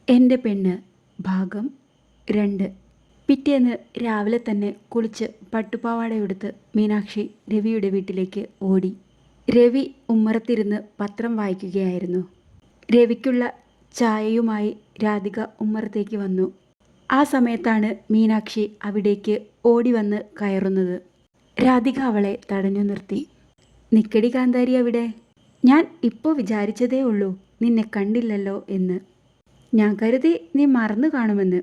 എൻ്റെ പെണ്ണ് ഭാഗം 2. പിറ്റേന്ന് രാവിലെ തന്നെ കുളിച്ച് പട്ടുപാവാടയെടുത്ത് മീനാക്ഷി രവിയുടെ വീട്ടിലേക്ക് ഓടി. രവി ഉമ്മറത്തിരുന്ന് പത്രം വായിക്കുകയായിരുന്നു. രവിക്കുള്ള ചായയുമായി രാധിക ഉമ്മറത്തേക്ക് വന്നു. ആ സമയത്താണ് മീനാക്ഷി അവിടേക്ക് ഓടി വന്ന് കയറുന്നത്. രാധിക അവളെ തടഞ്ഞു നിർത്തി. "നിക്കടി കാന്താരി അവിടെ. ഞാൻ ഇപ്പോൾ വിചാരിച്ചതേ ഉള്ളൂ നിന്നെ കണ്ടില്ലല്ലോ എന്ന്. ഞാൻ കരുതി നീ മറന്നു കാണുമെന്ന്.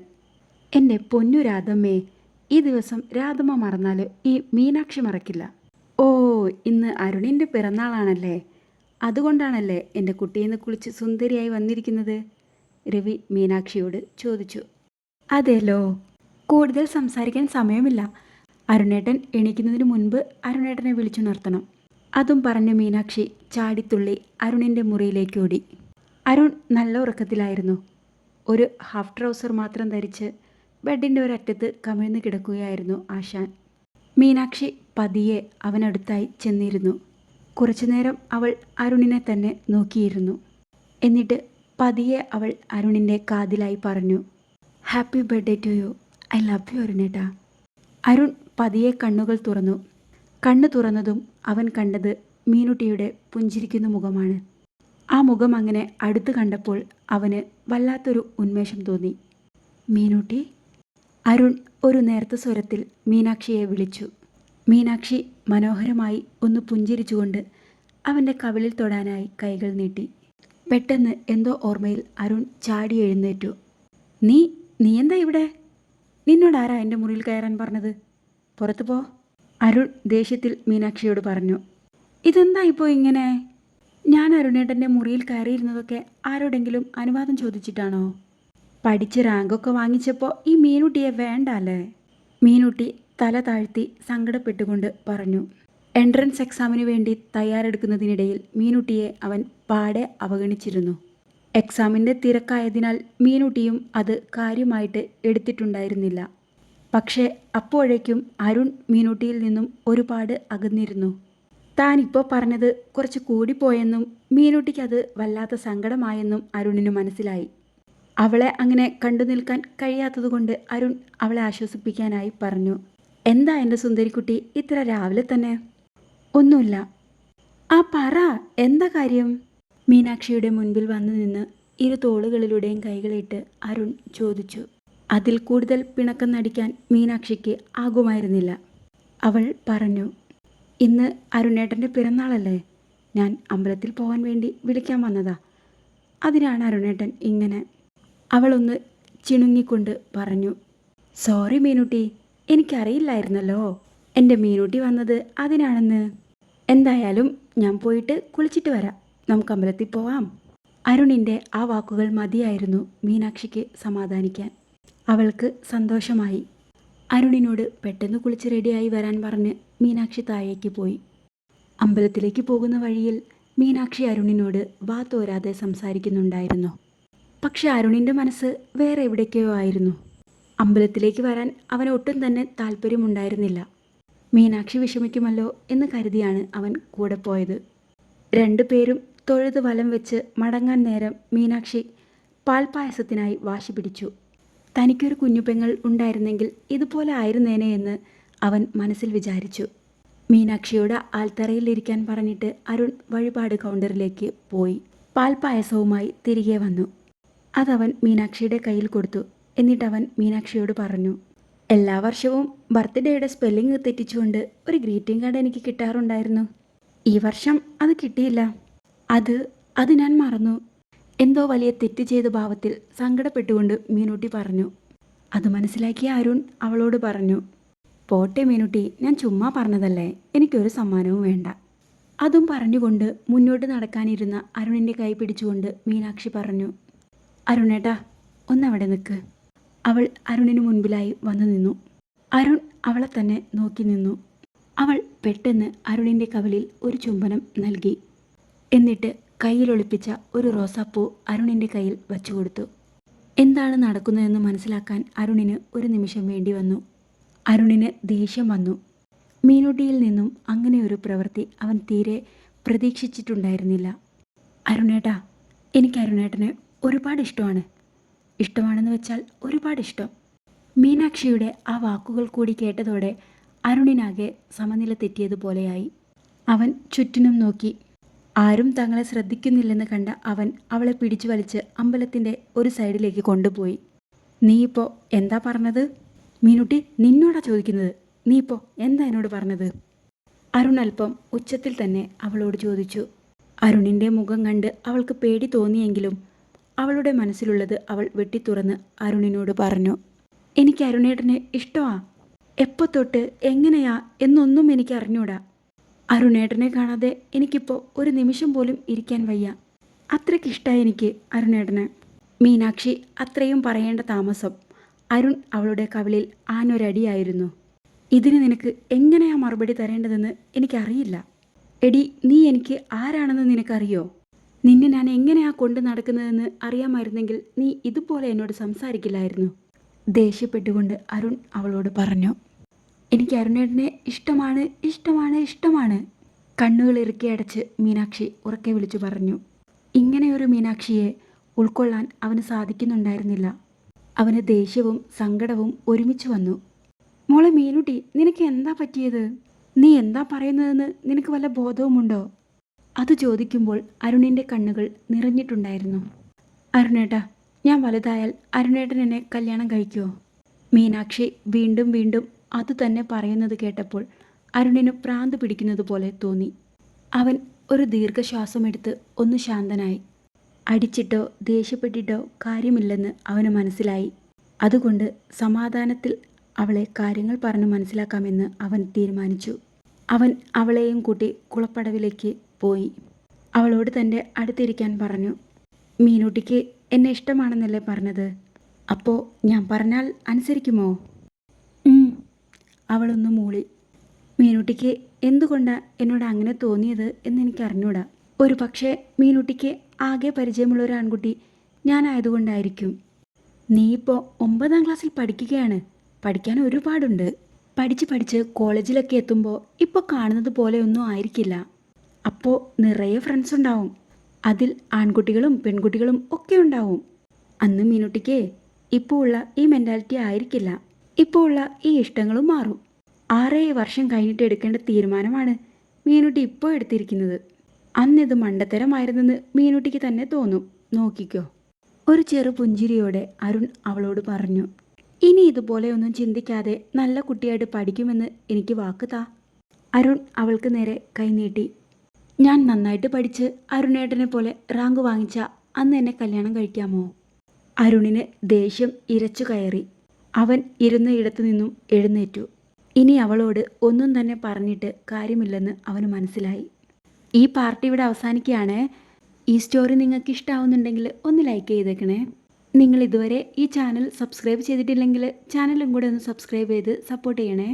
എൻ്റെ പൊന്നു രാധമ്മേ, ഈ ദിവസം രാധമ്മ മറന്നാൽ ഈ മീനാക്ഷി മറക്കില്ല." "ഓ, ഇന്ന് അരുണിൻ്റെ പിറന്നാളാണല്ലേ? അതുകൊണ്ടാണല്ലേ എൻ്റെ കുട്ടിയെന്ന് കുളിച്ച് സുന്ദരിയായി വന്നിരിക്കുന്നത്?" രവി മീനാക്ഷിയോട് ചോദിച്ചു. "അതെല്ലോ. കൂടുതൽ സംസാരിക്കാൻ സമയമില്ല. അരുണേട്ടൻ എണീക്കുന്നതിന് മുൻപ് അരുണേട്ടനെ വിളിച്ചുണർത്തണം." അതും പറഞ്ഞ് മീനാക്ഷി ചാടിത്തുള്ളി അരുണിൻ്റെ മുറിയിലേക്ക് ഓടി. അരുൺ നല്ല ഉറക്കത്തിലായിരുന്നു. ഒരു ഹാഫ് ട്രൗസർ മാത്രം ധരിച്ച് ബെഡിൻ്റെ ഒരറ്റത്ത് കമിഴ്ന്ന് കിടക്കുകയായിരുന്നു ആശാൻ. മീനാക്ഷി പതിയെ അവനടുത്തായി ചെന്നിരുന്നു. കുറച്ചുനേരം അവൾ അരുണിനെ തന്നെ നോക്കിയിരുന്നു. എന്നിട്ട് പതിയെ അവൾ അരുണിൻ്റെ കാതിലായി പറഞ്ഞു, "happy birthday to you. I love you അരുണേട്ടാ." അരുൺ പതിയെ കണ്ണുകൾ തുറന്നു. കണ്ണു തുറന്നതും അവൻ കണ്ടത് മീനുട്ടിയുടെ പുഞ്ചിരിക്കുന്ന മുഖമാണ്. ആ മുഖം അങ്ങനെ അടുത്ത് കണ്ടപ്പോൾ അവന് വല്ലാത്തൊരു ഉന്മേഷം തോന്നി. "മീനുട്ടി?" അരുൺ ഒരു നേർത്ത സ്വരത്തിൽ മീനാക്ഷിയെ വിളിച്ചു. മീനാക്ഷി മനോഹരമായി ഒന്ന് പുഞ്ചിരിച്ചുകൊണ്ട് അവൻ്റെ കവിളിൽ തൊടാനായി കൈകൾ നീട്ടി. പെട്ടെന്ന് എന്തോ ഓർമ്മയിൽ അരുൺ ചാടി എഴുന്നേറ്റു. നീ എന്താ ഇവിടെ? നിന്നോടാരാ എൻ്റെ മുറിയിൽ കയറാൻ പറഞ്ഞത്? പുറത്തു പോ." അരുൺ ദേഷ്യത്തിൽ മീനാക്ഷിയോട് പറഞ്ഞു. "ഇതെന്താ ഇപ്പോൾ ഇങ്ങനെ? ഞാൻ അരുണേട്ടൻ്റെ മുറിയിൽ കയറിയിരുന്നതൊക്കെ ആരോടെങ്കിലും അനുവാദം ചോദിച്ചിട്ടാണോ? പഠിച്ച് റാങ്കൊക്കെ വാങ്ങിച്ചപ്പോൾ ഈ മീനുട്ടിയെ വേണ്ട അല്ലേ?" മീനുട്ടി തല താഴ്ത്തി സങ്കടപ്പെട്ടുകൊണ്ട് പറഞ്ഞു. എൻട്രൻസ് എക്സാമിന് വേണ്ടി തയ്യാറെടുക്കുന്നതിനിടയിൽ മീനുട്ടിയെ അവൻ പാടെ അവഗണിച്ചിരുന്നു. എക്സാമിൻ്റെ തിരക്കായതിനാൽ മീനുട്ടിയും അത് കാര്യമായിട്ട് എടുത്തിട്ടുണ്ടായിരുന്നില്ല. പക്ഷേ അപ്പോഴേക്കും അരുൺ മീനുട്ടിയിൽ നിന്നും ഒരുപാട് അകന്നിരുന്നു. താനിപ്പോൾ പറഞ്ഞത് കുറച്ച് കൂടിപ്പോയെന്നും മീനുട്ടിക്കത് വല്ലാത്ത സങ്കടമായെന്നും അരുണിന് മനസ്സിലായി. അവളെ അങ്ങനെ കണ്ടു നിൽക്കാൻ കഴിയാത്തതുകൊണ്ട് അരുൺ അവളെ ആശ്വസിപ്പിക്കാനായി പറഞ്ഞു, "എന്താ എൻ്റെ സുന്ദരിക്കുട്ടി ഇത്ര രാവിലെ തന്നെ?" "ഒന്നുമില്ല." "ആ പറ, എന്താ കാര്യം?" മീനാക്ഷിയുടെ മുൻപിൽ വന്നു നിന്ന് ഇരു തോളുകളിലൂടെയും കൈകളിട്ട് അരുൺ ചോദിച്ചു. അതിൽ കൂടുതൽ പിണക്കം നടിക്കാൻ മീനാക്ഷിക്ക് ആകുമായിരുന്നില്ല. അവൾ പറഞ്ഞു, "ഇന്ന് അരുണേട്ടൻ്റെ പിറന്നാളല്ലേ? ഞാൻ അമ്പലത്തിൽ പോകാൻ വേണ്ടി വിളിക്കാൻ വന്നതാ. അതിനാണ് അരുണേട്ടൻ ഇങ്ങനെ." അവളൊന്ന് ചിണുങ്ങിക്കൊണ്ട് പറഞ്ഞു. "സോറി മീനുട്ടി, എനിക്കറിയില്ലായിരുന്നല്ലോ എൻ്റെ മീനുട്ടി വന്നത് അതിനാണെന്ന്. എന്തായാലും ഞാൻ പോയിട്ട് കുളിച്ചിട്ട് വരാം. നമുക്ക് അമ്പലത്തിൽ പോവാം." അരുണിൻ്റെ ആ വാക്കുകൾ മതിയായിരുന്നു മീനാക്ഷിക്ക് സമാധാനിക്കാൻ. അവൾക്ക് സന്തോഷമായി. അരുണിനോട് പെട്ടെന്ന് കുളിച്ച് റെഡിയായി വരാൻ പറഞ്ഞ് മീനാക്ഷി താഴേക്ക് പോയി. അമ്പലത്തിലേക്ക് പോകുന്ന വഴിയിൽ മീനാക്ഷി അരുണിനോട് വാ തോരാതെ സംസാരിക്കുന്നുണ്ടായിരുന്നു. പക്ഷെ അരുണിൻ്റെ മനസ്സ് വേറെ എവിടേക്കോ ആയിരുന്നു. അമ്പലത്തിലേക്ക് വരാൻ അവന് ഒട്ടും തന്നെ താല്പര്യമുണ്ടായിരുന്നില്ല. മീനാക്ഷി വിഷമിക്കുമല്ലോ എന്ന് കരുതിയാണ് അവൻ കൂടെ പോയത്. രണ്ടുപേരും തൊഴുത് വലം വെച്ച് മടങ്ങാൻ നേരം മീനാക്ഷി പാൽപ്പായസത്തിനായി വാശി പിടിച്ചു. തനിക്കൊരു കുഞ്ഞുപെങ്ങൾ ഉണ്ടായിരുന്നെങ്കിൽ ഇതുപോലെ ആയിരുന്നേനെ എന്ന് അവൻ മനസ്സിൽ വിചാരിച്ചു. മീനാക്ഷിയോട് ആൽത്തറയിൽ ഇരിക്കാൻ പറഞ്ഞിട്ട് അരുൺ വഴിപാട് കൗണ്ടറിലേക്ക് പോയി പാൽപ്പായസവുമായി തിരികെ വന്നു. അതവൻ മീനാക്ഷിയുടെ കയ്യിൽ കൊടുത്തു. എന്നിട്ടവൻ മീനാക്ഷിയോട് പറഞ്ഞു, "എല്ലാ വർഷവും ബർത്ത്ഡേയുടെ സ്പെല്ലിംഗ് തെറ്റിച്ചുകൊണ്ട് ഒരു ഗ്രീറ്റിംഗ് കാർഡ് എനിക്ക് കിട്ടാറുണ്ടായിരുന്നു. ഈ വർഷം അത് കിട്ടിയില്ല. അത് ഞാൻ മറന്നു." എന്തോ വലിയ തെറ്റ് ചെയ്ത ഭാവത്തിൽ സങ്കടപ്പെട്ടുകൊണ്ട് മീനുട്ടി പറഞ്ഞു. അത് മനസ്സിലാക്കിയ അരുൺ അവളോട് പറഞ്ഞു, "പോട്ടെ മീനുട്ടി, ഞാൻ ചുമ്മാ പറഞ്ഞതല്ലേ. എനിക്കൊരു സമ്മാനവും വേണ്ട." അതും പറഞ്ഞുകൊണ്ട് മുന്നോട്ട് നടക്കാനിരുന്ന അരുണിൻ്റെ കൈ പിടിച്ചുകൊണ്ട് മീനാക്ഷി പറഞ്ഞു, "അരുണേട്ടാ, ഒന്നവിടെ നിൽക്ക്." അവൾ അരുണിന് മുൻപിലായി വന്നു നിന്നു. അരുൺ അവളെ തന്നെ നോക്കി നിന്നു. അവൾ പെട്ടെന്ന് അരുണിൻ്റെ കവിളിൽ ഒരു ചുംബനം നൽകി. എന്നിട്ട് കയ്യിലൊളിപ്പിച്ച ഒരു റോസാപ്പൂ അരുണിൻ്റെ കയ്യിൽ വച്ചു കൊടുത്തു. എന്താണ് നടക്കുന്നതെന്ന് മനസ്സിലാക്കാൻ അരുണിന് ഒരു നിമിഷം വേണ്ടി വന്നു. അരുണിന് ദേഷ്യം വന്നു. മീനുട്ടിയിൽ നിന്നും അങ്ങനെ ഒരു പ്രവൃത്തി അവൻ തീരെ പ്രതീക്ഷിച്ചിട്ടുണ്ടായിരുന്നില്ല. "അരുണേട്ടാ, എനിക്ക് അരുണേട്ടനെ ഒരുപാട് ഇഷ്ടമാണ്. ഇഷ്ടമാണെന്ന് വെച്ചാൽ ഒരുപാട് ഇഷ്ടം. മീനാക്ഷിയുടെ ആ വാക്കുകൾ കൂടി കേട്ടതോടെ അരുണിനാകെ സമനില തെറ്റിയതുപോലെയായി. അവൻ ചുറ്റിനും നോക്കി. ആരും തങ്ങളെ ശ്രദ്ധിക്കുന്നില്ലെന്ന് കണ്ട അവൻ അവളെ പിടിച്ചു വലിച്ച് അമ്പലത്തിൻ്റെ ഒരു സൈഡിലേക്ക് കൊണ്ടുപോയി. നീ ഇപ്പോൾ എന്താ പറഞ്ഞത്? മീനുട്ടി, നിന്നോടാ ചോദിക്കുന്നത്. നീ ഇപ്പോൾ എന്താ എന്നോട് പറഞ്ഞത്? അരുൺ അല്പം ഉച്ചത്തിൽ തന്നെ അവളോട് ചോദിച്ചു. അരുണിൻ്റെ മുഖം കണ്ട് അവൾക്ക് പേടി തോന്നിയെങ്കിലും അവളുടെ മനസ്സിലുള്ളത് അവൾ വെട്ടിത്തുറന്ന് അരുണിനോട് പറഞ്ഞു. എനിക്ക് അരുണേട്ടനെ ഇഷ്ടമാ. എപ്പോൾ തൊട്ട് എങ്ങനെയാ എന്നൊന്നും എനിക്ക് അറിഞ്ഞൂടാ. അരുണേട്ടനെ കാണാതെ എനിക്കിപ്പോൾ ഒരു നിമിഷം പോലും ഇരിക്കാൻ വയ്യ. അത്രയ്ക്കിഷ്ടമായി എനിക്ക് അരുണേട്ടനെ. മീനാക്ഷി അത്രയും പറയേണ്ട താമസം അരുൺ അവളുടെ കവിളിൽ ആനൊരടിയായിരുന്നു. ഇതിന് നിനക്ക് എങ്ങനെയാ മറുപടി തരേണ്ടതെന്ന് എനിക്കറിയില്ല. എടി, നീ എനിക്ക് ആരാണെന്ന് നിനക്കറിയോ? നിന്നെ ഞാൻ എങ്ങനെയാ കൊണ്ട് നടക്കുന്നതെന്ന് അറിയാമായിരുന്നെങ്കിൽ നീ ഇതുപോലെ എന്നോട് സംസാരിക്കില്ലായിരുന്നു. ദേഷ്യപ്പെട്ടുകൊണ്ട് അരുൺ അവളോട് പറഞ്ഞു. എനിക്ക് അരുണേട്ടനെ ഇഷ്ടമാണ്, ഇഷ്ടമാണ്, ഇഷ്ടമാണ്. കണ്ണുകൾ ഇറുക്കി അടച്ച് മീനാക്ഷി ഉറക്കെ വിളിച്ചു പറഞ്ഞു. ഇങ്ങനെയൊരു മീനാക്ഷിയെ ഉൾക്കൊള്ളാൻ അവന് സാധിക്കുന്നുണ്ടായിരുന്നില്ല. അവന് ദേഷ്യവും സങ്കടവും ഒരുമിച്ച് വന്നു. മോളെ മീനുട്ടി, നിനക്ക് എന്താ പറ്റിയത്? നീ എന്താ പറയുന്നതെന്ന് നിനക്ക് വല്ല ബോധവുമുണ്ടോ? അത് ചോദിക്കുമ്പോൾ അരുണിൻ്റെ കണ്ണുകൾ നിറഞ്ഞിട്ടുണ്ടായിരുന്നു. അരുണേട്ടാ, ഞാൻ വലുതായാൽ അരുണേട്ടൻ എന്നെ കല്യാണം കഴിക്കുമോ? മീനാക്ഷി വീണ്ടും വീണ്ടും അതുതന്നെ പറയുന്നത് കേട്ടപ്പോൾ അരുണിന് ഭ്രാന്ത് പിടിക്കുന്നത് പോലെ തോന്നി. അവൻ ഒരു ദീർഘശ്വാസമെടുത്ത് ഒന്ന് ശാന്തനായി. അടിച്ചിട്ടോ ദേഷ്യപ്പെട്ടിട്ടോ കാര്യമില്ലെന്ന് അവന് മനസ്സിലായി. അതുകൊണ്ട് സമാധാനത്തിൽ അവളെ കാര്യങ്ങൾ പറഞ്ഞ് മനസ്സിലാക്കാമെന്ന് അവൻ തീരുമാനിച്ചു. അവൻ അവളെയും കൂട്ടി കുളപ്പടവിലേക്ക് പോയി. അവളോട് തൻ്റെ അടുത്തിരിക്കാൻ പറഞ്ഞു. മീനൂട്ടിക്ക് എന്നെ ഇഷ്ടമാണെന്നല്ലേ പറഞ്ഞത്? അപ്പോൾ ഞാൻ പറഞ്ഞാൽ അനുസരിക്കുമോ? അവളൊന്ന് മൂളി. മീനൂട്ടിക്ക് എന്തുകൊണ്ടാണ് എന്നോട് അങ്ങനെ തോന്നിയത് എന്നെനിക്കറിഞ്ഞൂടാ. ഒരു പക്ഷേ മീനൂട്ടിക്ക് ആകെ പരിചയമുള്ള ഒരു ആൺകുട്ടി ഞാനായതുകൊണ്ടായിരിക്കും. നീ ഇപ്പോൾ 9ാം ക്ലാസ്സിൽ പഠിക്കുകയാണ്. പഠിക്കാൻ ഒരുപാടുണ്ട്. പഠിച്ച് കോളേജിലൊക്കെ എത്തുമ്പോൾ ഇപ്പോൾ കാണുന്നത് പോലെയൊന്നും ആയിരിക്കില്ല. അപ്പോൾ നിറയെ ഫ്രണ്ട്സ് ഉണ്ടാവും. അതിൽ ആൺകുട്ടികളും പെൺകുട്ടികളും ഒക്കെ ഉണ്ടാവും. അന്ന് മീനുട്ടിക്ക് ഇപ്പോൾ ഉള്ള ഈ മെൻറ്റാലിറ്റി ആയിരിക്കില്ല. ഇപ്പോൾ ഉള്ള ഈ ഇഷ്ടങ്ങളും മാറും. 6-7 വർഷം കഴിഞ്ഞിട്ട് എടുക്കേണ്ട തീരുമാനമാണ് മീനുട്ടി ഇപ്പോൾ എടുത്തിരിക്കുന്നത്. അന്നിത് മണ്ടത്തരമായിരുന്നെന്ന് മീനുട്ടിക്ക് തന്നെ തോന്നും. നോക്കിക്കോ. ഒരു ചെറു പുഞ്ചിരിയോടെ അരുൺ അവളോട് പറഞ്ഞു. ഇനി ഇതുപോലെയൊന്നും ചിന്തിക്കാതെ നല്ല കുട്ടിയായിട്ട് പഠിക്കുമെന്ന് എനിക്ക് വാക്ക് താ. അരുൺ അവൾക്ക് നേരെ കൈനീട്ടി. ഞാൻ നന്നായിട്ട് പഠിച്ച് അരുണേട്ടനെ പോലെ റാങ്ക് വാങ്ങിച്ച അന്ന് എന്നെ കല്യാണം കഴിക്കാമോ? അരുണിന് ദേഷ്യം ഇരച്ചു കയറി. അവൻ ഇരുന്ന ഇടത്തു നിന്നും എഴുന്നേറ്റു. ഇനി അവളോട് ഒന്നും തന്നെ പറഞ്ഞിട്ട് കാര്യമില്ലെന്ന് അവന് മനസ്സിലായി. ഈ പാർട്ടി ഇവിടെ അവസാനിക്കുകയാണ്. ഈ സ്റ്റോറി നിങ്ങൾക്ക് ഇഷ്ടമാവുന്നുണ്ടെങ്കിൽ ഒന്ന് ലൈക്ക് ചെയ്തേക്കണേ. നിങ്ങൾ ഇതുവരെ ഈ ചാനൽ സബ്സ്ക്രൈബ് ചെയ്തിട്ടില്ലെങ്കിൽ ചാനലും കൂടെ ഒന്ന് സബ്സ്ക്രൈബ് ചെയ്ത് സപ്പോർട്ട് ചെയ്യണേ.